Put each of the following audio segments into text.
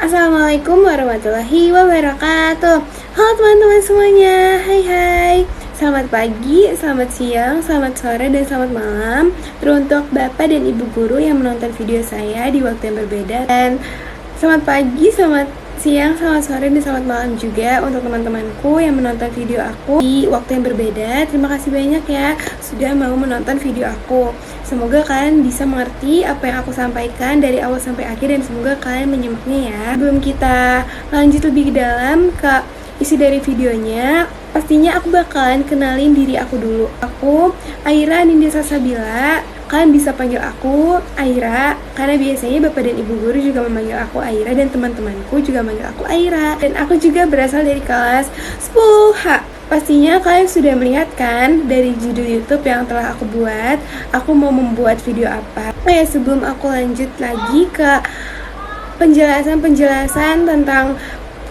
Assalamualaikum warahmatullahi wabarakatuh. Halo teman-teman semuanya, hai. Selamat pagi, selamat siang, selamat sore, dan selamat malam teruntuk Bapak dan Ibu Guru yang menonton video saya di waktu yang berbeda. Dan selamat pagi, selamat siang, selamat sore, dan selamat malam juga untuk teman-temanku yang menonton video aku di waktu yang berbeda. Terima kasih banyak ya sudah mau menonton video aku. Semoga kalian bisa mengerti apa yang aku sampaikan dari awal sampai akhir, dan semoga kalian menyimaknya ya. Sebelum kita lanjut lebih dalam ke isi dari videonya, pastinya aku bakalan kenalin diri aku dulu. Aku Aira Nindya Salsabila. Kalian bisa panggil aku Aira karena biasanya Bapak dan Ibu Guru juga memanggil aku Aira, dan teman-temanku juga memanggil aku Aira. Dan aku juga berasal dari kelas 10H. Pastinya kalian sudah melihat kan dari judul YouTube yang telah aku buat, aku mau membuat video apa. Sebelum aku lanjut lagi ke penjelasan tentang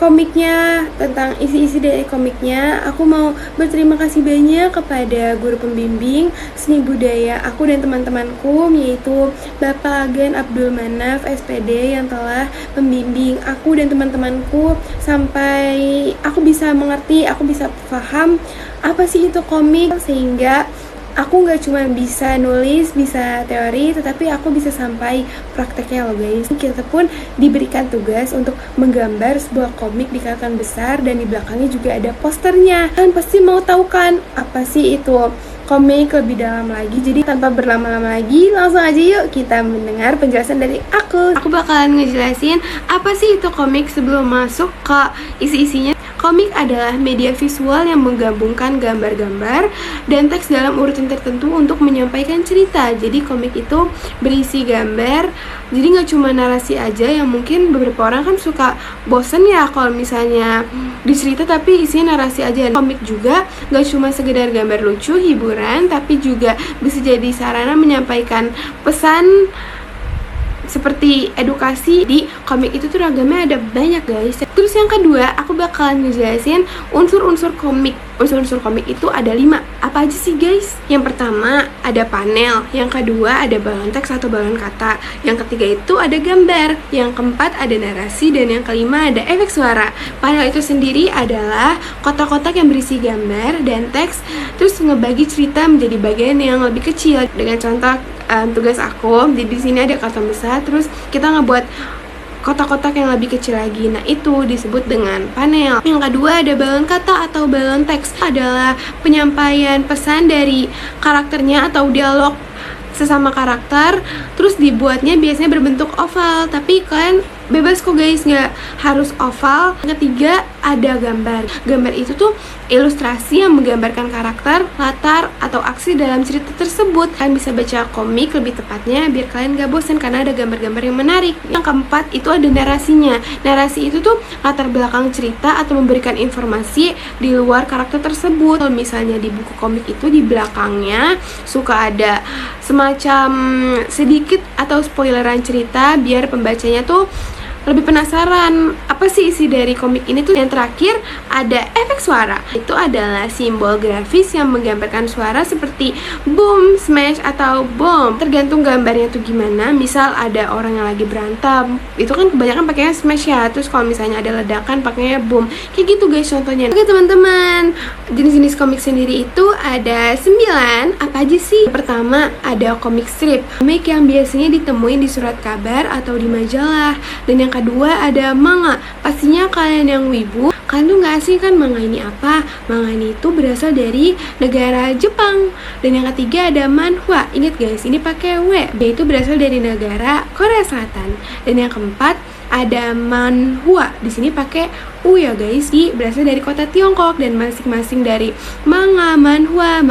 komiknya, tentang isi-isi dari komiknya, aku mau berterima kasih banyak kepada guru pembimbing seni budaya aku dan teman-temanku, yaitu Bapak Agan Abdul Manaf SPD, yang telah membimbing aku dan teman-temanku sampai aku bisa mengerti, aku bisa paham apa sih itu komik, sehingga aku gak cuma bisa nulis, bisa teori, tetapi aku bisa sampai prakteknya loh guys. Kita pun diberikan tugas untuk menggambar sebuah komik di karton besar, dan di belakangnya juga ada posternya. Kalian pasti mau tahu kan apa sih itu komik lebih dalam lagi. Jadi tanpa berlama-lama lagi, langsung aja yuk kita mendengar penjelasan dari aku. Aku bakalan ngejelasin apa sih itu komik sebelum masuk ke isi-isinya. Komik adalah media visual yang menggabungkan gambar-gambar dan teks dalam urutan tertentu untuk menyampaikan cerita. Jadi komik itu berisi gambar, jadi nggak cuma narasi aja, yang mungkin beberapa orang kan suka bosen ya kalau misalnya dicerita tapi isinya narasi aja. Komik juga nggak cuma sekedar gambar lucu, hiburan, tapi juga bisa jadi sarana menyampaikan pesan seperti edukasi. Di komik itu tuh ragamnya ada banyak guys. Terus yang kedua, aku bakalan ngejelasin unsur-unsur komik. Unsur-unsur komik itu ada 5. Apa aja sih guys? Yang pertama ada panel, yang kedua ada balon teks atau balon kata, yang ketiga itu ada gambar, yang keempat ada narasi, dan yang kelima ada efek suara. Panel itu sendiri adalah kotak-kotak yang berisi gambar dan teks, terus ngebagi cerita menjadi bagian yang lebih kecil. Dengan contoh tugas aku, di sini ada karton besar, terus kita ngebuat kotak-kotak yang lebih kecil lagi. Nah, itu disebut dengan panel. Yang kedua ada balon kata atau balon teks. Adalah penyampaian pesan dari karakternya atau dialog sesama karakter, terus dibuatnya biasanya berbentuk oval, tapi kalian bebas kok guys, nggak harus oval. Yang ketiga ada gambar. Gambar itu tuh ilustrasi yang menggambarkan karakter, latar, atau aksi dalam cerita tersebut. Kalian bisa baca komik lebih tepatnya biar kalian gak bosan karena ada gambar-gambar yang menarik. Yang keempat itu ada narasinya. Narasi itu tuh latar belakang cerita atau memberikan informasi di luar karakter tersebut. Kalau misalnya di buku komik itu di belakangnya suka ada semacam sedikit atau spoileran cerita biar pembacanya tuh lebih penasaran apa sih isi dari komik ini tuh. Yang terakhir ada efek suara. Itu adalah simbol grafis yang menggambarkan suara seperti boom, smash, atau bomb. Tergantung gambarnya tuh gimana. Misal ada orang yang lagi berantem, itu kan kebanyakan pakainya smash ya. Terus kalau misalnya ada ledakan pakainya boom. Kayak gitu guys contohnya. Oke teman-teman, jenis-jenis komik sendiri itu ada 9. Apa aja sih? Pertama ada komik strip. Komik yang biasanya ditemuin di surat kabar atau di majalah. Dan yang kedua ada manga. Pastinya kalian yang wibu, kalian tuh nggak asing kan manga ini apa? Manga ini itu berasal dari negara Jepang. Dan yang ketiga ada manhwa. Ingat guys, ini pakai W. Dia itu berasal dari negara Korea Selatan. Dan yang keempat ada manhwa. Di sini pakai U ya guys. Ini berasal dari kota Tiongkok, dan masing-masing dari manga, manhwa,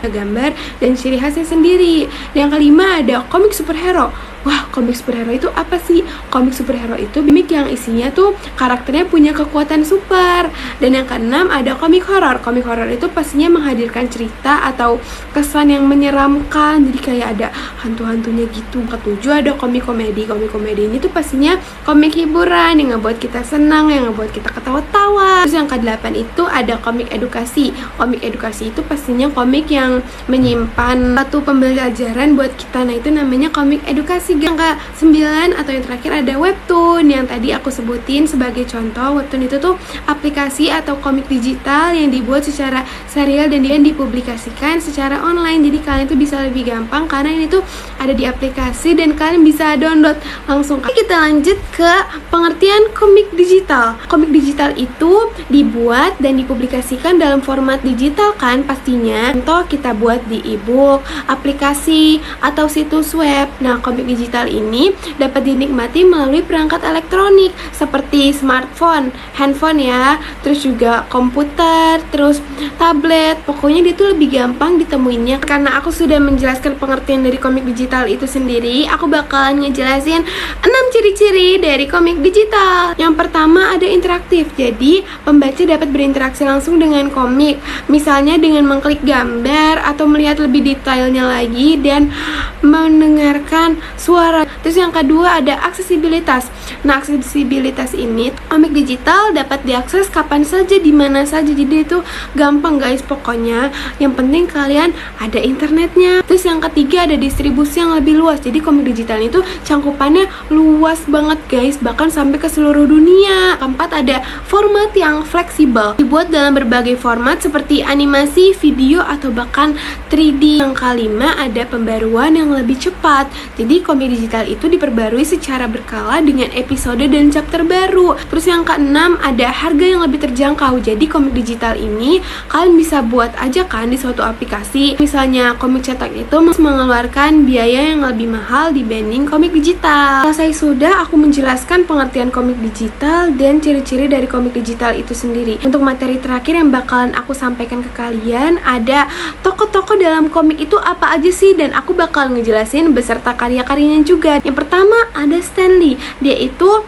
gambar dan ciri khasnya sendiri. Dan yang kelima ada komik superhero. Wah, komik superhero itu apa sih? Komik superhero itu komik yang isinya tuh karakternya punya kekuatan super. Dan yang keenam ada komik horor. Komik horor itu pastinya menghadirkan cerita atau kesan yang menyeramkan, jadi kayak ada hantu-hantunya gitu. Ketujuh ada komik komedi. Komik komedi ini tuh pastinya komik hiburan yang ngebuat kita senang, yang ngebuat kita ketawa-tawa. Terus yang ke-8 itu ada komik edukasi. Komik edukasi itu pastinya komik yang menyimpan satu pembelajaran buat kita. Nah, itu namanya komik edukasi. Yang ke-9 atau yang terakhir ada webtoon yang tadi aku sebutin sebagai contoh. Webtoon itu tuh aplikasi atau komik digital yang dibuat secara serial dan dipublikasikan secara online. Jadi kalian tuh bisa lebih gampang karena ini tuh ada di aplikasi dan kalian bisa download langsung. Kita lanjut ke pengertian komik digital. Komik digital itu dibuat dan dipublikasikan dalam format digital kan pastinya. Contoh kita buat di e-book, aplikasi, atau situs web. Nah, komik digital ini dapat dinikmati melalui perangkat elektronik seperti smartphone, handphone ya, terus juga komputer, terus tablet. Pokoknya dia tuh lebih gampang ditemuinnya. Karena aku sudah menjelaskan pengertian dari komik digital itu sendiri, aku bakalan ngejelasin 6 ciri-ciri dari komik digital. Yang pertama ada interaktif. Jadi, pembaca dapat berinteraksi langsung dengan komik. Misalnya dengan mengklik gambar atau melihat lebih detailnya lagi dan mendengarkan suara. Terus yang kedua ada aksesibilitas. Nah, aksesibilitas ini komik digital dapat diakses kapan saja, di mana saja. Jadi itu gampang guys pokoknya. Yang penting kalian ada internetnya. Terus yang ketiga ada distribusi yang lebih luas. Jadi komik digital itu cangkupannya luas banget guys, bahkan sampai ke seluruh dunia. Keempat ada format yang fleksibel. Dibuat dalam berbagai format seperti animasi, video, atau bahkan 3D. Yang kelima ada pembaruan yang lebih cepat. Jadi komik digital itu diperbarui secara berkala dengan episode dan chapter baru. Terus yang keenam ada harga yang lebih terjangkau. Jadi komik digital ini kalian bisa buat aja kan di suatu aplikasi. Misalnya komik cetak itu mengeluarkan biaya yang lebih mahal dibanding komik digital. Selesai sudah aku menjelaskan pengertian komik digital dan ciri-ciri dari komik digital itu sendiri. Untuk materi terakhir yang bakalan aku sampaikan ke kalian ada tokoh-tokoh dalam komik itu apa aja sih, dan aku bakal ngejelasin beserta karya-karyanya juga. Yang pertama ada Stan Lee. Dia itu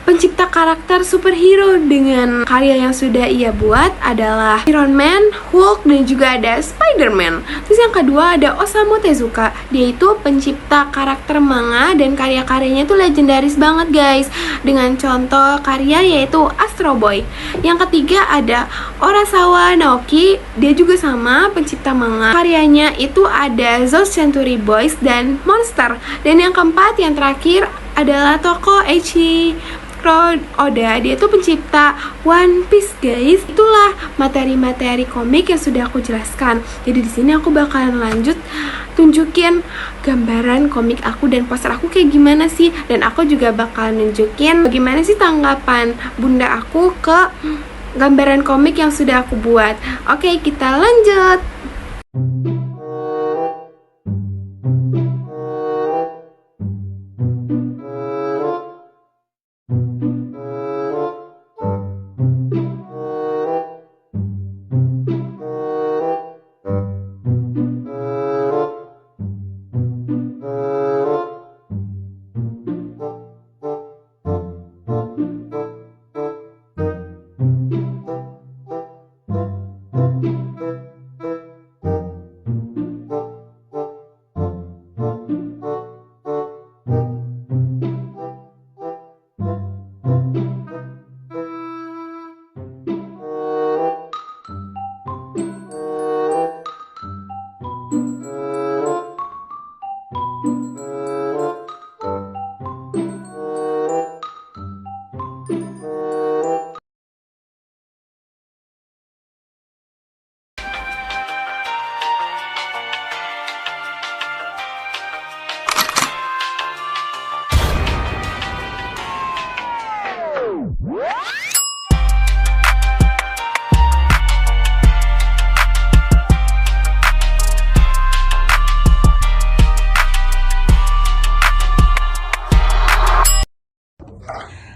pencipta karakter superhero dengan karya yang sudah ia buat adalah Iron Man, Hulk, dan juga ada Spider-Man. Terus yang kedua ada Osamu Tezuka. Dia itu pencipta karakter manga dan karya-karyanya itu legendaris banget guys, dengan contoh karya yaitu Astro Boy. Yang ketiga ada Urasawa Naoki. Dia juga sama pencipta manga. Karyanya itu ada Those Century Boys dan Monster. Dan yang keempat, yang terakhir adalah tokoh Eiichiro Oda. Dia tuh pencipta One Piece guys. Itulah materi-materi komik yang sudah aku jelaskan. Jadi di sini aku bakalan lanjut tunjukin gambaran komik aku dan poster aku kayak gimana sih, dan aku juga bakalan nunjukin bagaimana sih tanggapan bunda aku ke gambaran komik yang sudah aku buat. Oke, kita lanjut.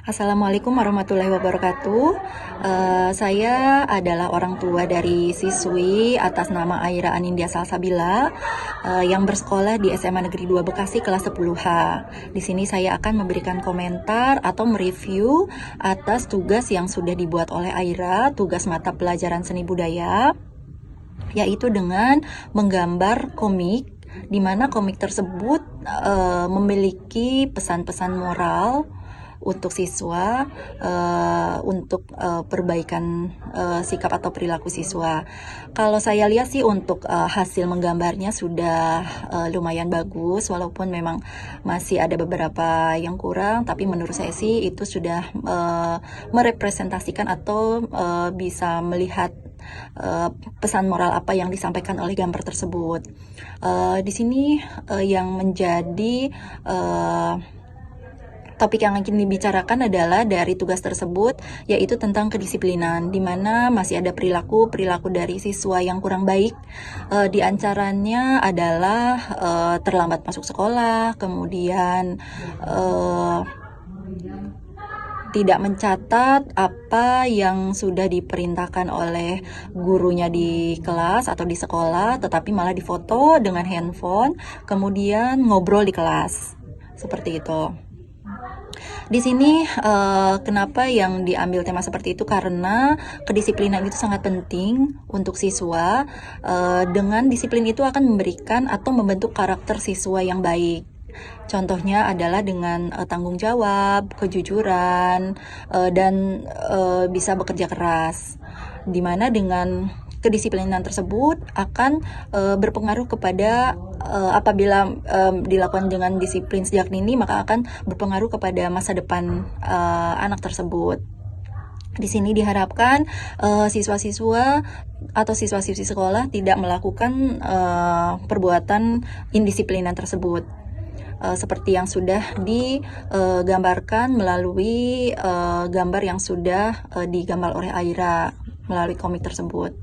Assalamualaikum warahmatullahi wabarakatuh. Saya adalah orang tua dari siswi atas nama Aira Anindya Salsabila yang bersekolah di SMA Negeri 2 Bekasi kelas 10H. Di sini saya akan memberikan komentar atau mereview atas tugas yang sudah dibuat oleh Aira, tugas mata pelajaran seni budaya, yaitu dengan menggambar komik, di mana komik tersebut memiliki pesan-pesan moral untuk siswa, untuk perbaikan sikap atau perilaku siswa. Kalau saya lihat sih untuk hasil menggambarnya sudah lumayan bagus, walaupun memang masih ada beberapa yang kurang, tapi menurut saya sih itu sudah merepresentasikan atau bisa melihat pesan moral apa yang disampaikan oleh gambar tersebut. Di sini yang menjadi topik yang ingin dibicarakan adalah dari tugas tersebut, yaitu tentang kedisiplinan, di mana masih ada perilaku dari siswa yang kurang baik. Di antaranya adalah terlambat masuk sekolah, kemudian tidak mencatat apa yang sudah diperintahkan oleh gurunya di kelas atau di sekolah, tetapi malah difoto dengan handphone, kemudian ngobrol di kelas. Seperti itu. Di sini kenapa yang diambil tema seperti itu, karena kedisiplinan itu sangat penting untuk siswa. Dengan disiplin itu akan memberikan atau membentuk karakter siswa yang baik. Contohnya adalah dengan tanggung jawab, kejujuran, dan bisa bekerja keras. Dimana dengan kedisiplinan tersebut akan berpengaruh kepada apabila dilakukan dengan disiplin sejak dini, maka akan berpengaruh kepada masa depan anak tersebut. Di sini diharapkan siswa-siswa atau siswa-siswi sekolah tidak melakukan perbuatan indisiplinan tersebut. Seperti yang sudah digambarkan melalui gambar yang sudah digambar oleh Aira melalui komik tersebut.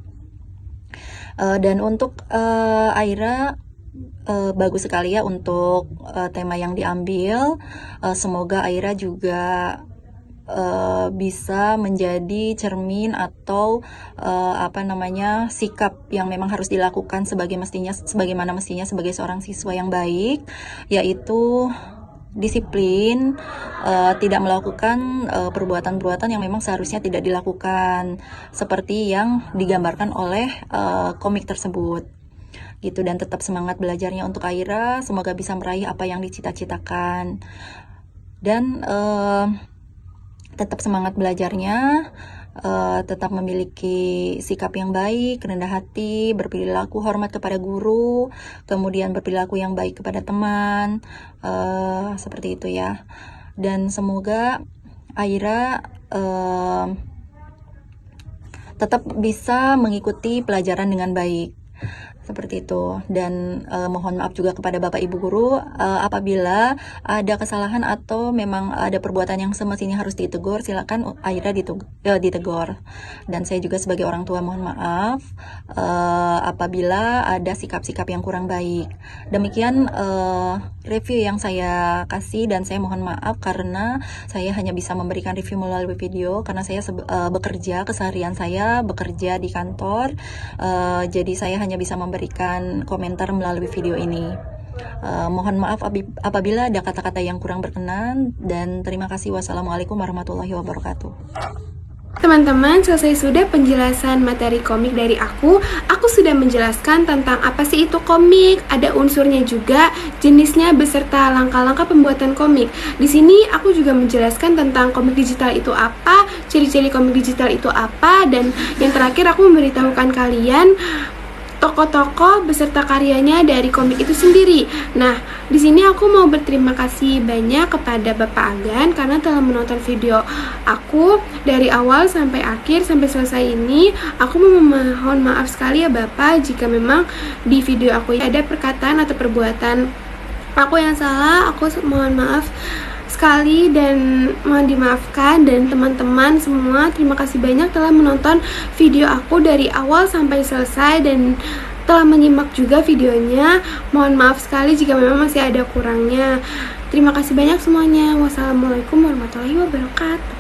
Dan untuk Aira, bagus sekali ya untuk tema yang diambil. Semoga Aira juga bisa menjadi cermin atau sikap yang memang harus dilakukan sebagaimana mestinya sebagai seorang siswa yang baik, yaitu disiplin, tidak melakukan perbuatan-perbuatan yang memang seharusnya tidak dilakukan, seperti yang digambarkan oleh komik tersebut gitu. Dan tetap semangat belajarnya untuk Aira, semoga bisa meraih apa yang dicita-citakan, dan tetap semangat belajarnya, tetap memiliki sikap yang baik, rendah hati, berperilaku hormat kepada guru, kemudian berperilaku yang baik kepada teman, seperti itu ya. Dan semoga Aira tetap bisa mengikuti pelajaran dengan baik. Seperti itu. Dan mohon maaf juga kepada Bapak Ibu Guru apabila ada kesalahan atau memang ada perbuatan yang semestinya harus ditegur, silakan Aira ditegur. Dan saya juga sebagai orang tua mohon maaf apabila ada sikap-sikap yang kurang baik. Demikian review yang saya kasih, dan saya mohon maaf karena saya hanya bisa memberikan review melalui video karena saya bekerja, keseharian saya bekerja di kantor, jadi saya hanya bisa memberikan komentar melalui video ini. Mohon maaf apabila ada kata-kata yang kurang berkenan, dan terima kasih. Wassalamualaikum warahmatullahi wabarakatuh. Teman-teman, selesai sudah penjelasan materi komik dari aku. Aku sudah menjelaskan tentang apa sih itu komik, ada unsurnya juga, jenisnya beserta langkah-langkah pembuatan komik. Di sini aku juga menjelaskan tentang komik digital itu apa, ciri-ciri komik digital itu apa, dan yang terakhir aku memberitahukan kalian tokoh-tokoh beserta karyanya dari komik itu sendiri. Nah, di sini aku mau berterima kasih banyak kepada Bapak Agan karena telah menonton video aku dari awal sampai akhir sampai selesai ini. Aku mohon maaf sekali ya Bapak jika memang di video aku ada perkataan atau perbuatan aku yang salah. Aku mohon maaf sekali dan mohon dimaafkan. Dan teman-teman semua, terima kasih banyak telah menonton video aku dari awal sampai selesai dan telah menyimak juga videonya. Mohon maaf sekali jika memang masih ada kurangnya. Terima kasih banyak semuanya. Wassalamualaikum warahmatullahi wabarakatuh.